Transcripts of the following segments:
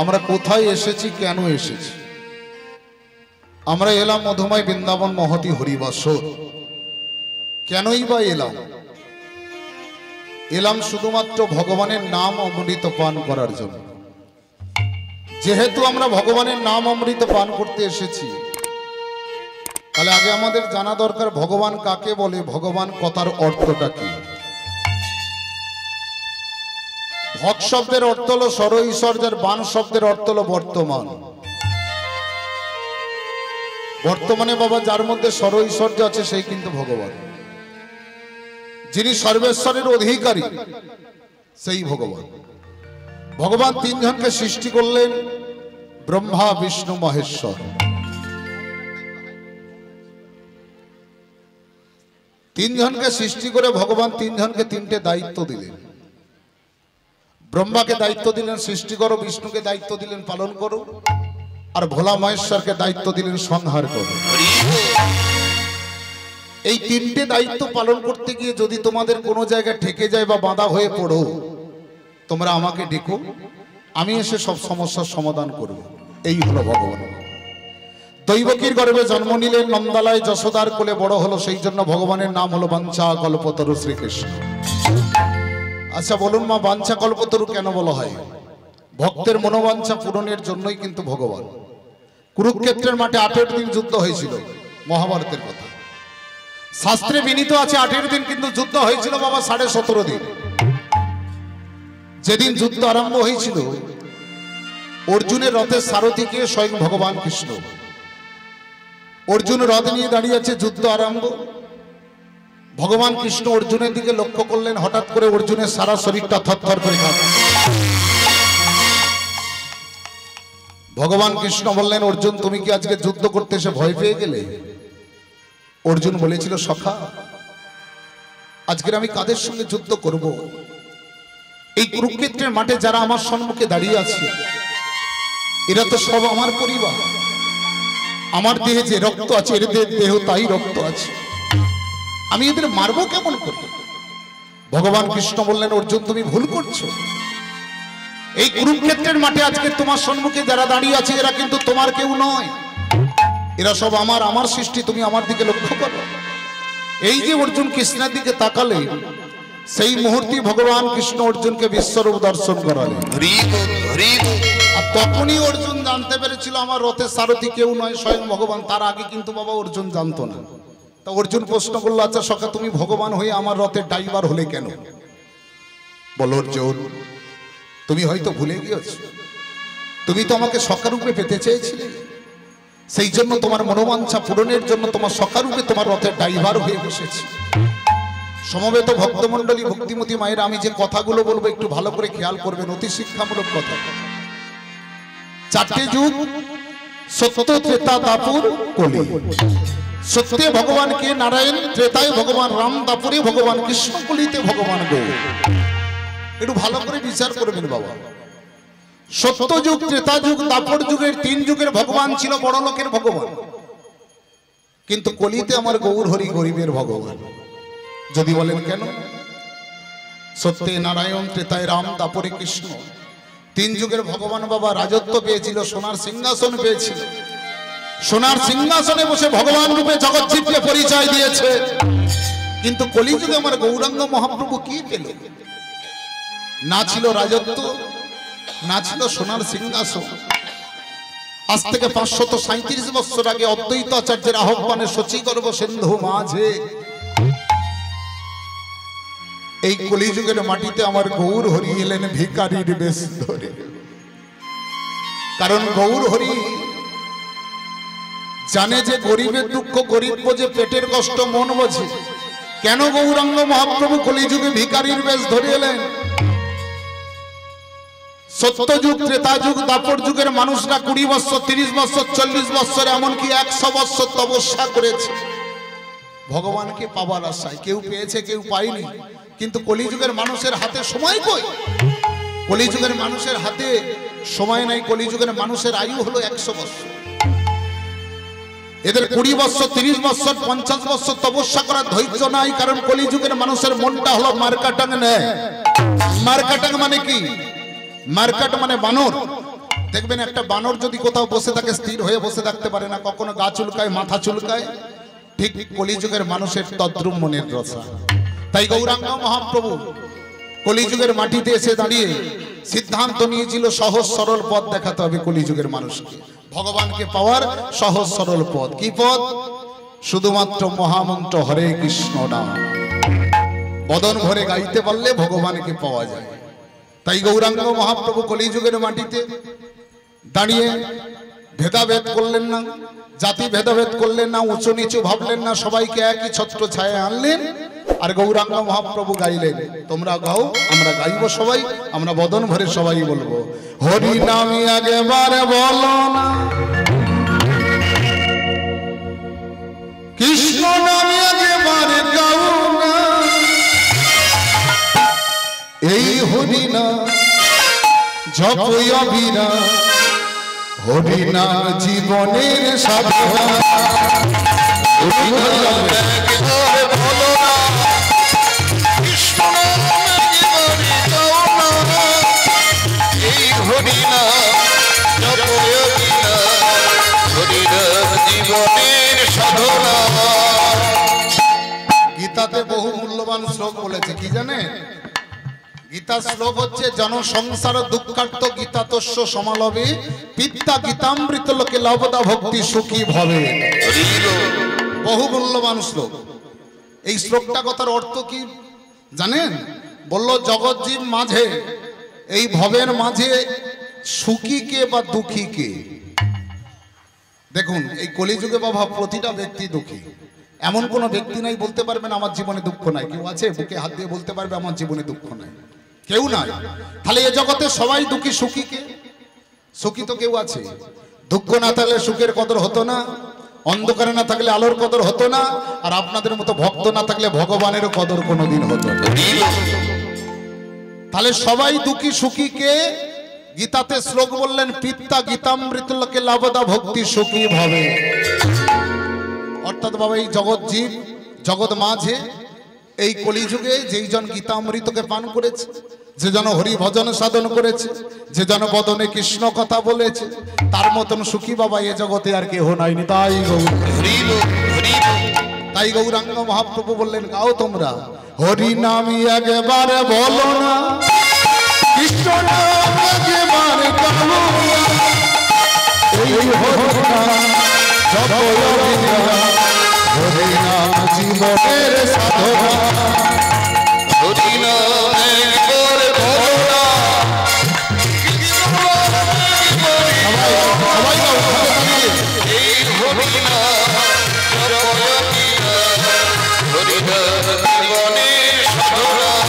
আমরা কোথায় এসেছি, কেন এসেছি? আমরা এলাম মধুময় বৃন্দাবন মহতি হরিবাসর। কেনই বা এলাম? এলাম শুধুমাত্র ভগবানের নাম অমৃত পান করার জন্য। যেহেতু আমরা ভগবানের নাম অমৃত পান করতে এসেছি, তাহলে আগে আমাদের জানা দরকার ভগবান কাকে বলে, ভগবান কথার অর্থটা কি। ভগ শব্দের অর্থ হলো সর ঈশ্বর, যার বান শব্দের অর্থ হলো বর্তমান। বর্তমানে বাবা যার মধ্যে সর ঐশ্বর্য আছে সেই কিন্তু ভগবান। যিনি সর্বেশ্বরের অধিকারী সেই ভগবান। ভগবান তিনজনকে সৃষ্টি করলেন, ব্রহ্মা বিষ্ণু মহেশ্বর। তিনজনকে সৃষ্টি করে ভগবান তিনজনকে তিনটে দায়িত্ব দিলেন। ব্রহ্মাকে দায়িত্ব দিলেন সৃষ্টি করো, বিষ্ণুকে দায়িত্ব দিলেন পালন করো, আর ভোলা মহেশ্বরকে দায়িত্ব দিলেন সংহার করো। এই তিনটে দায়িত্ব পালন করতে গিয়ে যদি তোমাদের কোনো জায়গায় ঠেকে যায় বা বাধা হয়ে পড়ো, তোমরা আমাকে ডেকো, আমি এসে সব সমস্যার সমাধান করব। এই হলো ভগবান। দৈবকীর গর্ভে জন্ম নিলেন, নন্দালয় যশোদার কোলে বড় হলো, সেই জন্য ভগবানের নাম হলো বাঞ্ছা কল্পতরু শ্রীকৃষ্ণ। আচ্ছা বলুন মা, বাঞ্ছা কল্পতরু কেন বলা হয়? ভক্তের মনোবাঞ্ছা পূরণের জন্যই কিন্তু ভগবান। কুরুক্ষেত্রের মাঠে 18 দিন যুদ্ধ হয়েছিল, মহাভারতের কথা শাস্ত্রে বিনীত আছে। 18 দিন কিন্তু যুদ্ধ হয়েছিল বাবা 17.5 দিন। যেদিন যুদ্ধ আরম্ভ হয়েছিল, অর্জুনের রথের সারথি কে? স্বয়ং ভগবান কৃষ্ণ। অর্জুন রথ নিয়ে দাঁড়িয়ে আছে, যুদ্ধ আরম্ভ। ভগবান কৃষ্ণ অর্জুনের দিকে লক্ষ্য করলেন, হঠাৎ করে অর্জুনের সারা শরীরটা থরথর করে কাঁপছে। ভগবান কৃষ্ণ বললেন, অর্জুন তুমি কি আজকে যুদ্ধ করতে এসে ভয় পেয়ে গেলে? অর্জুন বলেছিল, সখা আজকের আমি কাদের সঙ্গে যুদ্ধ করব? এই কুরুক্ষেত্রের মাঠে যারা আমার সম্মুখে দাঁড়িয়ে আছে, এরা তো সব আমার পরিবার। আমার দেহে যে রক্ত আছে, এদের দেহ তাই রক্ত আছে, আমি এদের মারবো কেমন করে? ভগবান কৃষ্ণ বললেন, অর্জুন তুমি ভুল করছো। এই কুরুক্ষেত্রের মাঠে আজকে তোমার সম্মুখে যারা দাঁড়িয়ে আছে, এরা কিন্তু তোমার কেউ নয়, এরা সব আমার সৃষ্টি। তুমি আমার দিকে লক্ষ্য করো। এই যে অর্জুন কৃষ্ণের দিকে তাকালে, সেই মুহূর্তে ভগবান কৃষ্ণ অর্জুনকে বিশ্বরূপ দর্শন করালেন। আর তখনই অর্জুন জানতে পেরেছিল আমার রথের সারথি কেউ নয়, স্বয়ং ভগবান। তার আগে কিন্তু বাবা অর্জুন জানতো না। তা অর্জুন প্রশ্ন করলো, আচ্ছা সখা তুমি ভগবান হয়ে আমার রথের ড্রাইভার হলে কেন? বলো অর্জুন, তুমি হয়তো ভুলে গিয়েছো, তুমি তো আমাকে সখা রূপে পেতে চেয়েছিলে। সেই জন্য তোমার মনোবাঞ্ছা পূরণের জন্য তোমার সখা রূপে তোমার রথের ড্রাইভার হয়ে বসেছি। সমবেত ভক্তমণ্ডলী, ভক্তিমতী মায়েরা, আমি যে কথাগুলো বলবো একটু ভালো করে খেয়াল করবেন, অতি শিক্ষামূলক কথা। 4টে যুগ, সত্য, ত্রেতা, দাপুর, কলি। সত্যে ভগবান কে? নারায়ণ। ত্রেতায় ভগবান রাম, দাপুরে ভগবান কৃষ্ণ, কলিতে ভগবান গৌর। একটু ভালো করে বিচার করবেন বাবা। সত্য যুগ, ত্রেতা যুগ, দাপর যুগের 3 যুগের ভগবান ছিল বড় লোকের ভগবান, কিন্তু কলিতে আমার গৌর হরি গরিবের ভগবান। যদি বলেন কেন? সত্যে নারায়ণ, ত্রেতায় রাম, দাপরে কৃষ্ণ। 3 যুগের ভগবান বাবা রাজত্ব পেয়েছিল, সোনার সিংহাসন পেয়েছিল। সোনার সিংহাসনে বসে ভগবান রূপে জগৎজীবকে পরিচয় দিয়েছে। কিন্তু কলিযুগে আমার গৌরাঙ্গ মহাপ্রভু কি পেল? না ছিল রাজত্ব, না ছিল সোনার সিংহাসন। আজ থেকে 537 বছর আগে অদ্বৈত আচার্যের আহ্বানে শচীগর্ভ সিন্ধু মাঝে এই কলিযুগের মাটিতে আমার গৌর হরি এলেন ভিখারির বেশ ধরে। কারণ গৌর হরি জানে যে গরিবের দুঃখ গরিব বোঝে, পেটের কষ্ট মন বোঝে। কেন গৌরাঙ্গ মহাপ্রভু কলিযুগে ভিখারির বেশ ধরে এলেন? সত্যযুগ, ত্রেতা যুগ, দাপর যুগের মানুষরা 20 বছর, 30 বছর, 40 বছর, এমনকি 100 বছর তপস্যা করেছে ভগবানকে পাবার আশায়। কেউ পেয়েছে, কেউ পায়নি। কিন্তু কলিযুগের মানুষের হাতে সময় কই? কলিযুগের মানুষের হাতে সময় নাই। কলিযুগের মানুষের আয়ু হলো 100 বছর। এদের 20 বছর, 30 বছর, 50 বছর তপস্যা করার ধৈর্য নাই। কারণ কলিযুগের মানুষের মনটা হলো মার্কাটাং নেয়। মার্কাটাং মানে কি? মার্কাট মানে বানর। দেখবেন একটা বানর যদি কোথাও বসে থাকে স্থির হয়ে বসে থাকতে পারে না, কখনো গা চুলকায়, মাথা চুলকায়। ঠিক কলিযুগের মানুষের তদ্রুপ মনের দশা। তাই গৌরাঙ্গ মহাপ্রভু কলিযুগের মাটিতে এসে দাঁড়িয়ে সিদ্ধান্ত নিয়েছিল সহজ সরল পথ দেখাতে হবে কলিযুগের মানুষকে। ভগবানকে পাওয়ার সহজ সরল পথ। কি পথ? শুধুমাত্র মহামন্ত্র হরে কৃষ্ণ নাম বদন ভরে গাইতে পারলে ভগবানকে পাওয়া যায়। তাই গৌরাঙ্গ মহাপ্রভু কলিযুগের মাটিতে দাঁড়িয়ে ভেদাভেদ করলেন না, জাতি ভেদাভেদ করলেন না, উঁচু নিচু ভাবলেন না, সবাইকে একই ছত্র ছায়া আনলেন। আর গৌরাঙ্গ মহাপ্রভু গাইলেন, তোমরা গাও, আমরা গাইব সবাই, আমরা বদন ভরে সবাই বলবো হরি নামে আগেবারে বলো না, কৃষ্ণ নামে আগেবারে গাও না, এই হরি না জপই অবিরা, হরি নাম জীবনের সাধনা। গীতাতে বহু মূল্যবান শ্লোক বলেছে, কি জানে? গীতা শ্লোক হচ্ছে জনসংসার দুঃখার্থ গীতাতস্য সমালবে পিতা গীতামৃত লোকে লবদা ভক্তি সুখী ভবে। বহু মূল্যবান শ্লোক। এই শ্লোকটা কথার অর্থ কি জানেন? বলল জগৎজীব মাঝে, এই ভবের মাঝে সুখী কে বা দুঃখী কে? দেখুন এই কলিযুগে বাবা প্রতিটা ব্যক্তি দুঃখী। এমন কোনো ব্যক্তি নাই বলতে পারবেন আমার জীবনে দুঃখ নাই। কেউ আছে বুকে হাত দিয়ে বলতে পারবে আমার জীবনে দুঃখ নাই? কেউ নাই। তাহলে এ জগতে সবাই দুঃখী। সুখী কে? সুখী তো কেউ আছে। দুঃখ না থাকলে সুখের কদর হতো না, অন্ধকারে না থাকলে আলোর কদর হতো না, আর আপনাদের মতো ভক্ত না থাকলে ভগবানেরও কদর কোনোদিন হতো না। তাহলে সবাই দুঃখী। সুখী কে? গীতাতে শ্লোক বললেন পিতা গীতামৃত লোকে লাভদা ভক্তি সুখী ভাবে। অর্থাৎ বাবা এই জগৎ জীব, জগৎ মাঝে এই কলিযুগে যেই জন গীতামৃতকে পান করেছে, যে জন হরি ভজন সাধন করেছে, যে জন বদনে কৃষ্ণ কথা বলেছে, তার মতন সুখী বাবা এ জগতে আর কেহ নাইনি। তাই গৌরাঙ্গ মহাপ্রভু বললেন গাও তোমরা হরি নামি একবারে বলো না, কৃষ্ণ নাম একবারে গাও না, এই হরি নাম জপই অবিরা, হরি নাম জীবনের সাধনা। হরি নাম একবারে বলো না, সবাই এই হরি নাম জপই অবিরা, হরি নাম জীবনের সাধনা।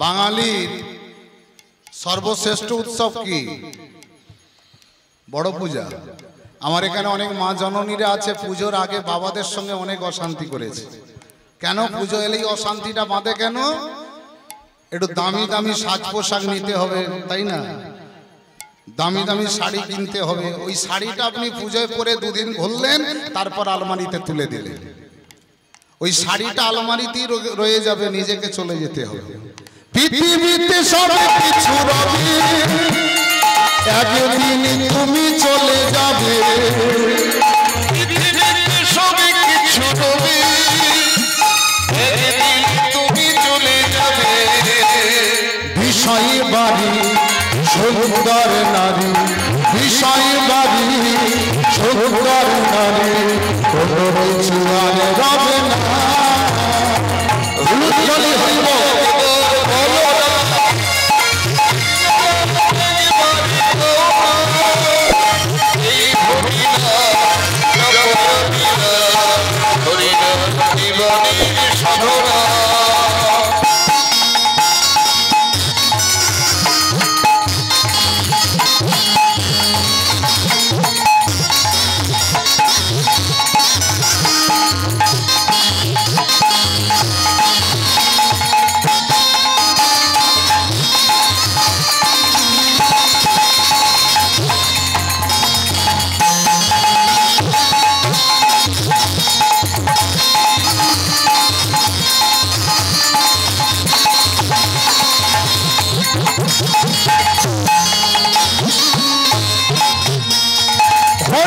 বাঙালির সর্বশ্রেষ্ঠ উৎসব কি? বড় পূজা। আমার এখানে অনেক মা জননীরা আছে, পুজোর আগে বাবাদের সঙ্গে অনেক অশান্তি করেছে। কেন? পুজো এলেই অশান্তিটা বাঁধে কেন? একটু দামি দামি সাজ পোশাক নিতে হবে, তাই না? দামি দামি শাড়ি কিনতে হবে। ওই শাড়িটা আপনি পুজোয় পরে দুদিন ঘুরলেন, তারপর আলমারিতে তুলে দিলেন। ওই শাড়িটা আলমারিতেই রয়ে যাবে, নিজেকে চলে যেতে হবে। পৃথিবীতে সব কিছু রবি, একদিন তুমি চলে যাবে। পৃথিবীতে সব কিছু রবি, একদিন তুমি চলে যাবে। বিষয় বাড়ি সুন্দর নারী, বিষয় বাড়ি সুন্দর নারী, কোনো কিছু আর রবে না।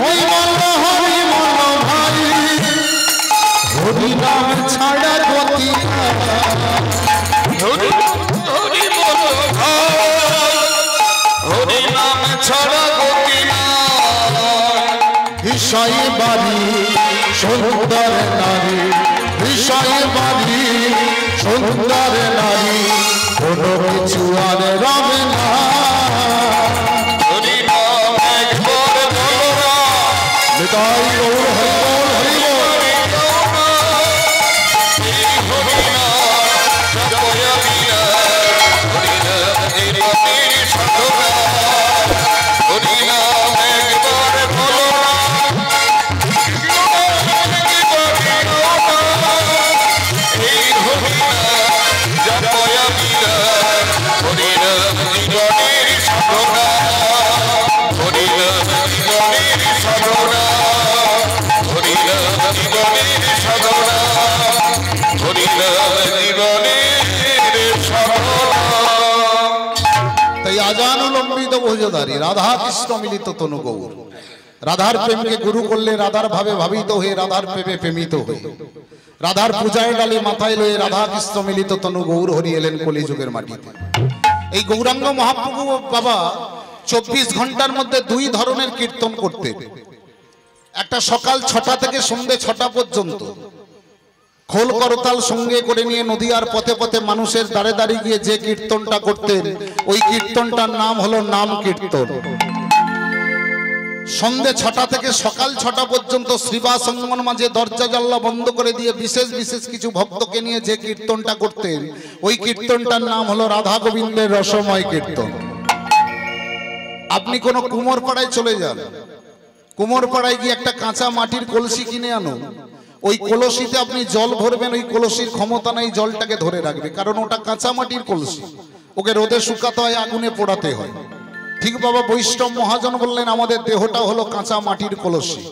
হরি বল ভাই, হরি নাম ছাড়া গতি হরি হরি বল ভাই, হরি নাম ছাড়া গতি বিষয় বাড়ি সুন্দর নারী, বিষয় বাড়ি সুন্দর নারী, কোনো কিছু আর রবে না। হরি নাম একবার বলো না, নিতাই গৌর হরি বল হরি বল। এই হরি নাম জপয়া বিনা, হরি নাম নিরতির সাধনা, হরি নাম একবার বলো না, এই হরি নাম জপয়া বিনা, হরি নাম নিরতির সাধনা, হরি নাম নিরতির সাধনা, হরি নাম নিরতির সাধনা, হরি নাম নিরতির সাধনা। তাই আজানুলম্বিত ভোজধারী রাধা কৃষ্ণ মিলিত তনু গৌর, রাধার প্রেমকে গুরু করলে রাধার ভাবে ভাবিত হয়ে, রাধার প্রেমে প্রেমিত হয়ে, রাধার পূজায় ডালে মাথায় লয়ে রাধা কৃষ্ণ মিলিত তনু গৌর হরি এলেন কলিযুগের মাটিতে। এই গৌরাঙ্গ মহাপ্রভু বাবা 24 ঘন্টার মধ্যে 2 ধরনের কীর্তন করতেন। একটা সকাল 6টা থেকে সন্ধ্যে 6টা পর্যন্ত খোল করতাল সঙ্গে করে নিয়ে নদীয়ার পথে পথে মানুষের দাঁড়ে দাঁড়িয়ে গিয়ে যে কীর্তনটা করতেন, ওই কীর্তনটার নাম হলো নাম কীর্তন। সন্ধ্যে 6টা থেকে সকাল 6টা পর্যন্ত শ্রীবাসঙ্গন মাঝে দরজা জানলা বন্ধ করে দিয়ে বিশেষ বিশেষ কিছু ভক্তকে নিয়ে যে কীর্তনটা করতেন, ওই কীর্তনটার নাম হলো রাধা গোবিন্দের রসময় কীর্তন। আপনি কোনো কুমোর পাড়ায় চলে যান, কুমোর পাড়ায় গিয়ে একটা কাঁচা মাটির কলসি কিনে আনুন, ওই কলসিতে আপনি জল ভরবেন, ওই কলসির ক্ষমতা নাই জলটাকে ধরে রাখবে, কারণ ওটা কাঁচা মাটির কলসি, ওকে রোদে শুকাতে হয়, আগুনে পোড়াতে হয়। ঠিক বাবা বৈষ্ণব মহাজন বললেন আমাদের দেহটা হলো কাঁচা মাটির কলসি,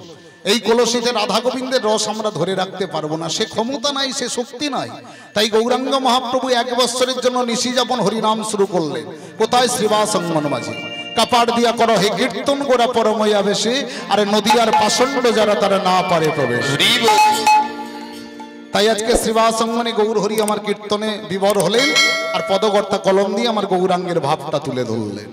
এই কলসিতে রাধা গোবিন্দের রস আমরা ধরে রাখতে পারবো না, সে ক্ষমতা নাই, সে শক্তি নাই। তাই গৌরাঙ্গ মহাপ্রভু 1 বছরের জন্য নিশিযাপন হরিনাম শুরু করলেন। কোথায়? শ্রীবাসঙ্গন মাঝে। কাপাড় দিয়া করো হে কীর্তন গোরা পরময়া বেশে, আরে নদীয়ার পাষণ্ড যারা তারা না পারে প্রবেশ। তাই আজকে শ্রীবাসঙ্গনে গৌর হরি আমার কীর্তনে বিবর হলেন, আর পদকর্তা কলম দিয়ে আমার গৌরাঙ্গের ভাবটা তুলে ধরলেন।